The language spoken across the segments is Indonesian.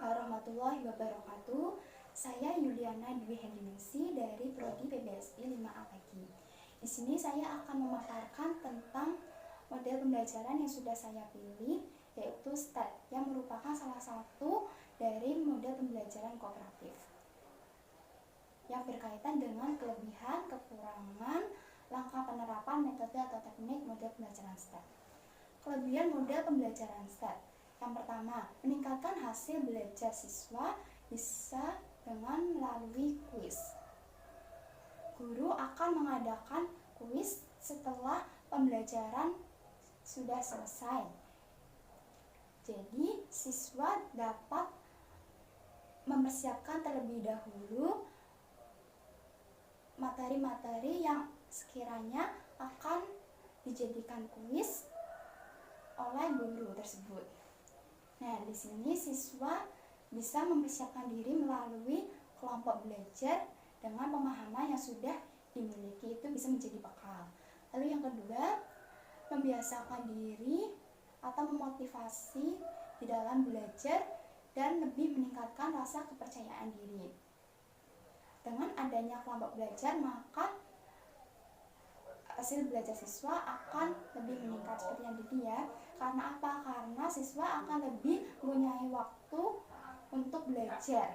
warahmatullahi wabarakatuh. Saya Yuliana Dwi Hendiningsi dari Prodi PBSI 5A Pagi. Di sini saya akan memaparkan tentang model pembelajaran yang sudah saya pilih, yaitu STAT, yang merupakan salah satu dari model pembelajaran kooperatif yang berkaitan dengan kelebihan, kekurangan, langkah penerapan metode atau teknik model pembelajaran STAT. Kelebihan model pembelajaran STAT: yang pertama, meningkatkan hasil belajar siswa bisa dengan melalui kuis. Guru akan mengadakan kuis setelah pembelajaran sudah selesai. Jadi, siswa dapat mempersiapkan terlebih dahulu materi-materi yang sekiranya akan dijadikan kuis oleh guru tersebut. Nah, di sini siswa bisa mempersiapkan diri melalui kelompok belajar dengan pemahaman yang sudah dimiliki, itu bisa menjadi bekal. Lalu yang kedua, membiasakan diri atau memotivasi di dalam belajar dan lebih meningkatkan rasa kepercayaan diri. Dengan adanya kelompok belajar, maka hasil belajar siswa akan lebih meningkat seperti yang tadi ya. Karena apa? Karena siswa akan lebih mempunyai waktu untuk belajar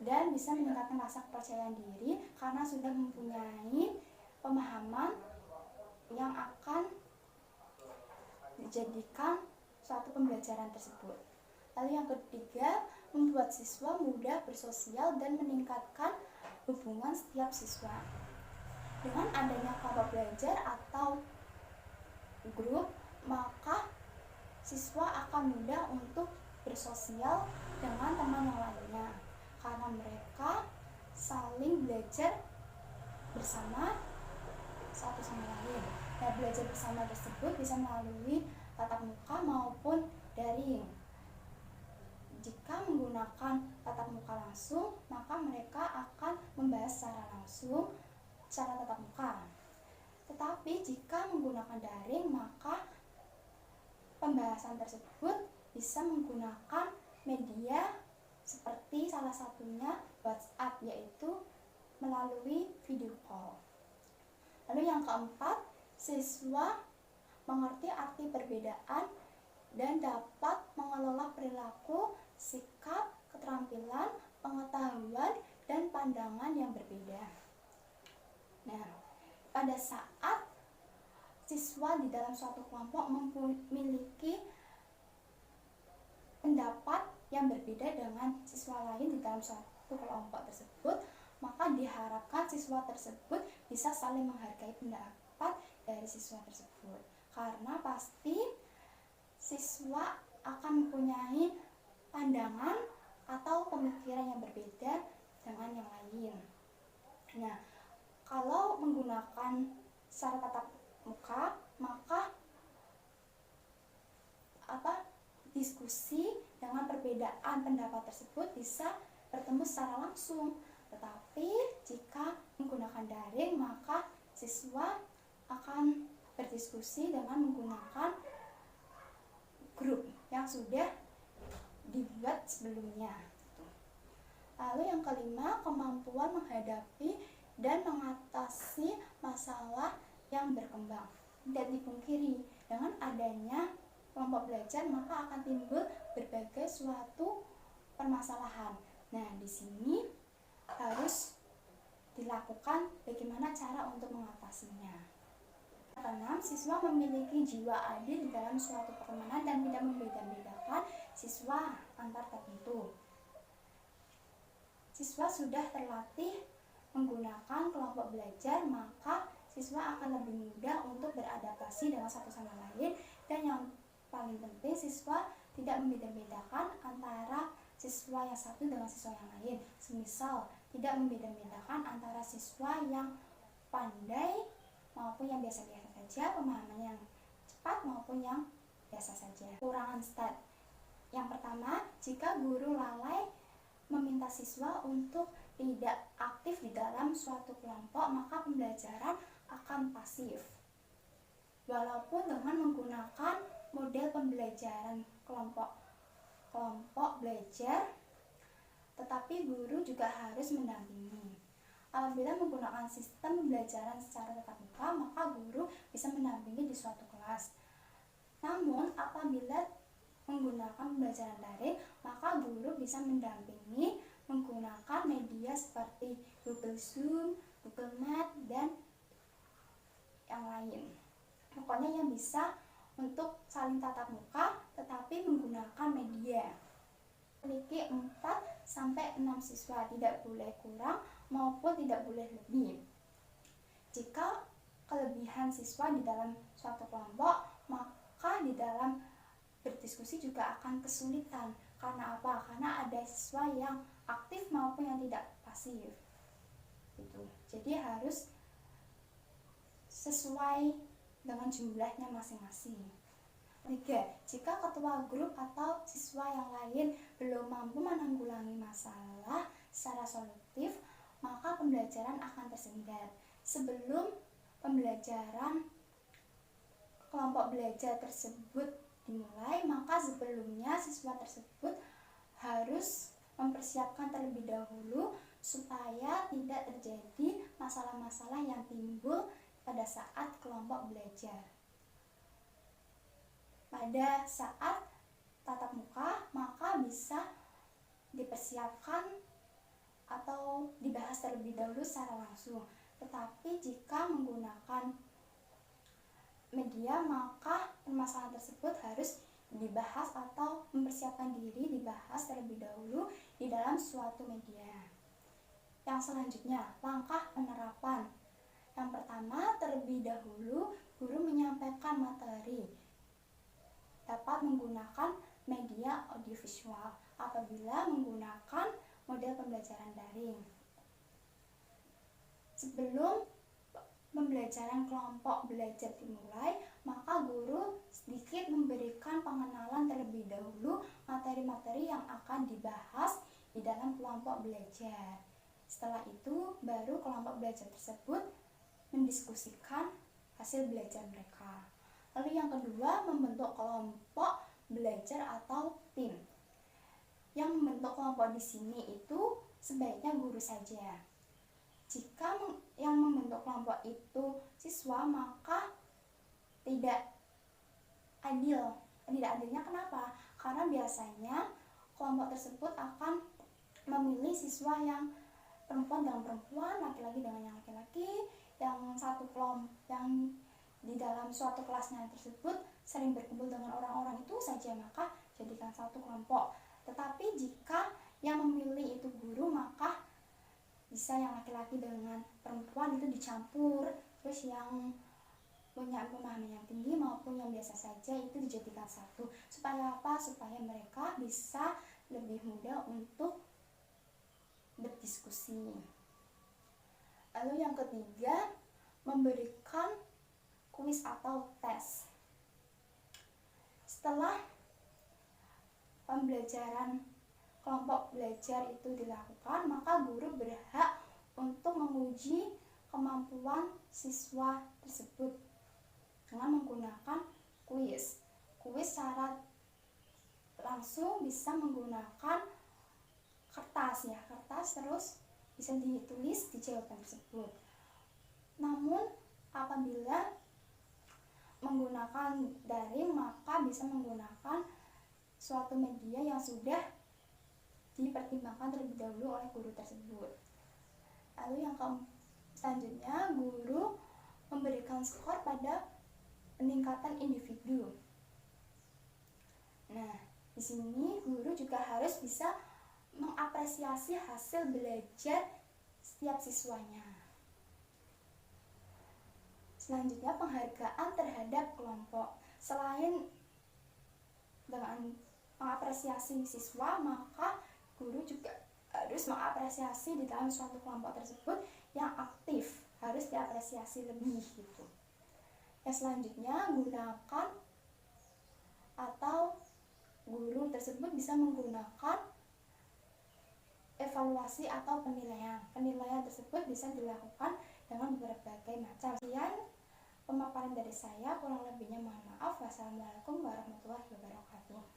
dan bisa meningkatkan rasa kepercayaan diri karena sudah mempunyai pemahaman yang akan dijadikan suatu pembelajaran tersebut. Lalu yang ketiga, membuat siswa mudah bersosial dan meningkatkan hubungan setiap siswa. Dengan adanya kelompok belajar atau grup, maka siswa akan mudah untuk bersosial dengan teman yang lainnya karena mereka saling belajar bersama satu sama lain. Nah, belajar bersama tersebut bisa melalui tatap muka maupun daring. Jika menggunakan tatap muka langsung, maka mereka akan membahas secara langsung secara tatap muka. Tetapi jika menggunakan daring, maka pembahasan tersebut bisa menggunakan media seperti salah satunya WhatsApp, yaitu melalui video call. Lalu yang keempat, siswa mengerti arti perbedaan dan dapat mengelola perilaku, sikap, keterampilan, pengetahuan, dan pandangan yang berbeda. Nah, pada saat siswa di dalam suatu kelompok memiliki pendapat yang berbeda dengan siswa lain di dalam suatu kelompok tersebut, maka diharapkan siswa tersebut bisa saling menghargai pendapat dari siswa tersebut, karena pasti siswa akan mempunyai pandangan atau pemikiran yang berbeda dengan yang lain. Nah, kalau menggunakan secara tatap muka, maka diskusi dengan perbedaan pendapat tersebut bisa bertemu secara langsung. Tetapi jika menggunakan daring, maka siswa akan berdiskusi dengan menggunakan grup yang sudah dibuat sebelumnya. Lalu yang kelima, kemampuan menghadapi dan mengatasi masalah yang berkembang. Tidak dipungkiri, dengan adanya kelompok belajar maka akan timbul berbagai suatu permasalahan. Nah, di sini harus dilakukan bagaimana cara untuk mengatasinya. Keenam, siswa memiliki jiwa adil di dalam suatu pertemanan dan tidak membeda-bedakan siswa antar tertentu. Siswa sudah terlatih menggunakan kelompok belajar, maka siswa akan lebih mudah untuk beradaptasi dengan satu sama lain, dan yang paling penting siswa tidak membeda-bedakan antara siswa yang satu dengan siswa yang lain. Semisal tidak membeda-bedakan antara siswa yang pandai maupun yang biasa-biasa saja, pemahaman yang cepat maupun yang biasa saja. Kekurangan STAT: yang pertama, jika guru lalai meminta siswa untuk tidak aktif di dalam suatu kelompok, maka pembelajaran akan pasif. Walaupun dengan menggunakan model pembelajaran kelompok belajar, tetapi guru juga harus mendampingi. Apabila menggunakan sistem pembelajaran secara tatap muka, maka guru bisa mendampingi di suatu kelas. Namun, apabila menggunakan pembelajaran daring, maka guru bisa mendampingi menggunakan media seperti Google Zoom, Google Meet, dan yang lain. Pokoknya yang bisa untuk saling tatap muka tetapi menggunakan media. Memiliki 4-6 siswa, tidak boleh kurang maupun tidak boleh lebih. Jika kelebihan siswa di dalam suatu kelompok, maka di dalam berdiskusi juga akan kesulitan. Karena apa? Karena ada siswa yang aktif maupun yang tidak pasif. Gitu. Jadi harus sesuai dengan jumlahnya masing-masing. 3. Jika ketua grup atau siswa yang lain belum mampu menanggulangi masalah secara solutif, maka pembelajaran akan tersendat. Sebelum pembelajaran kelompok belajar tersebut dimulai, maka sebelumnya siswa tersebut harus mempersiapkan terlebih dahulu supaya tidak terjadi masalah-masalah yang timbul pada saat kelompok belajar. Pada saat tatap muka, maka bisa dipersiapkan atau dibahas terlebih dahulu secara langsung. Tetapi jika menggunakan media, maka permasalahan tersebut harus dibahas atau mempersiapkan diri dibahas terlebih dahulu di dalam suatu media. Yang selanjutnya, langkah penerapan. Yang pertama, terlebih dahulu guru menyampaikan materi dapat menggunakan media audiovisual apabila menggunakan model pembelajaran daring. Sebelum pembelajaran kelompok belajar dimulai, maka guru sedikit memberikan pengenalan terlebih dahulu materi-materi yang akan dibahas di dalam kelompok belajar. Setelah itu, baru kelompok belajar tersebut mendiskusikan hasil belajar mereka. Lalu yang kedua, membentuk kelompok belajar atau tim. Yang membentuk kelompok di sini itu sebaiknya guru saja. Jika yang membentuk kelompok itu siswa, maka tidak adil. Tidak adilnya kenapa? Karena biasanya kelompok tersebut akan memilih siswa yang perempuan dengan perempuan, laki-laki dengan yang laki-laki, yang satu kelompok yang di dalam suatu kelasnya tersebut sering berkumpul dengan orang-orang itu saja, maka jadikan satu kelompok. Tetapi jika yang memilih itu guru, maka bisa yang laki-laki dengan perempuan itu dicampur, terus yang punya pemahaman yang tinggi maupun yang biasa saja itu dijadikan satu. Supaya apa? Supaya mereka bisa lebih mudah untuk berdiskusi. Lalu yang ketiga, memberikan kuis atau tes. Setelah pembelajaran kelompok belajar itu dilakukan, maka guru berhak untuk menguji kemampuan siswa tersebut dengan menggunakan kuis. Kuis secara langsung bisa menggunakan kertas terus bisa ditulis di jawaban tersebut. Namun apabila menggunakan daring, maka bisa menggunakan suatu media yang sudah dipertimbangkan terlebih dahulu oleh guru tersebut. Lalu yang selanjutnya, guru memberikan skor pada peningkatan individu. Nah, di sini guru juga harus bisa mengapresiasi hasil belajar setiap siswanya. Selanjutnya, penghargaan terhadap kelompok. Selain dengan mengapresiasi siswa, maka guru juga harus mengapresiasi di dalam suatu kelompok tersebut yang aktif, harus diapresiasi lebih gitu. Yang selanjutnya, gunakan atau guru tersebut bisa menggunakan evaluasi atau penilaian. Penilaian tersebut bisa dilakukan dengan berbagai macam. Sekian pemaparan dari saya, kurang lebihnya mohon maaf. Wassalamualaikum warahmatullahi wabarakatuh.